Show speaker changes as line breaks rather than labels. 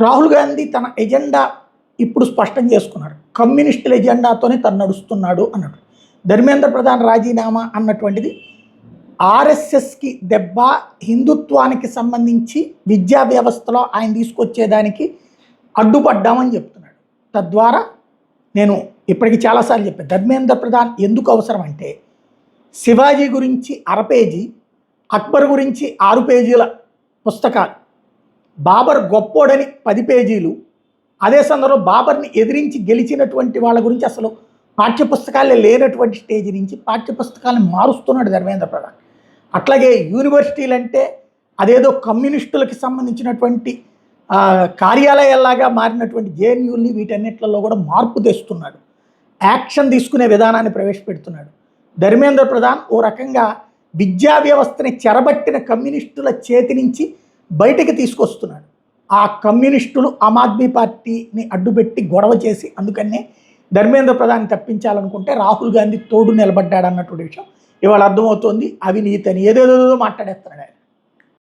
రాహుల్ గాంధీ తన ఎజెండా ఇప్పుడు స్పష్టం చేసుకున్నాడు. కమ్యూనిస్టుల ఎజెండాతోనే తను నడుస్తున్నాడు అన్నాడు. ధర్మేంద్ర ప్రధాన్ రాజీనామా అన్నటువంటిది ఆర్ఎస్ఎస్కి దెబ్బ, హిందుత్వానికి సంబంధించి విద్యా వ్యవస్థలో ఆయన తీసుకొచ్చేదానికి అడ్డుపడ్డామని చెప్తున్నాడు. తద్వారా నేను ఇప్పటికి చాలాసార్లు చెప్పాను, ధర్మేంద్ర ప్రధాన్ ఎందుకు అవసరం అంటే, శివాజీ గురించి 1/2 పేజీ, అక్బర్ గురించి 6 పేజీల పుస్తకాలు, బాబర్ గొప్పోడని 10 పేజీలు, అదే సందర్భంలో బాబర్ని ఎదిరించి గెలిచినటువంటి వాళ్ళ గురించి అసలు పాఠ్యపుస్తకాలే లేనటువంటి స్టేజ్ నుంచి పాఠ్యపుస్తకాలను మారుస్తున్నాడు ధర్మేంద్ర ప్రధాన్. అట్లాగే యూనివర్సిటీలు అంటే అదేదో కమ్యూనిస్టులకి సంబంధించినటువంటి కార్యాలయాల్లాగా మారినటువంటి జేఎన్యూల్ని వీటన్నిటిలో కూడా మార్పు తెస్తున్నాడు. యాక్షన్ తీసుకునే విధానాన్ని ప్రవేశపెడుతున్నాడు. ధర్మేంద్ర ప్రధాన్ ఓ రకంగా విద్యా వ్యవస్థని చెరబట్టిన కమ్యూనిస్టుల చేతి నుంచి బయటికి తీసుకొస్తున్నాడు. ఆ కమ్యూనిస్టులు ఆమ్ ఆద్మీ పార్టీని అడ్డుపెట్టి గొడవ చేసి అందుకనే ధర్మేంద్ర ప్రధాన్ తప్పించాలనుకుంటే రాహుల్ గాంధీ తోడు నిలబడ్డాడు అన్నటువంటి విషయం ఇవాళ అర్థమవుతోంది. అవినీతి అని ఏదేదో మాట్లాడేస్తున్నాడు ఆయన.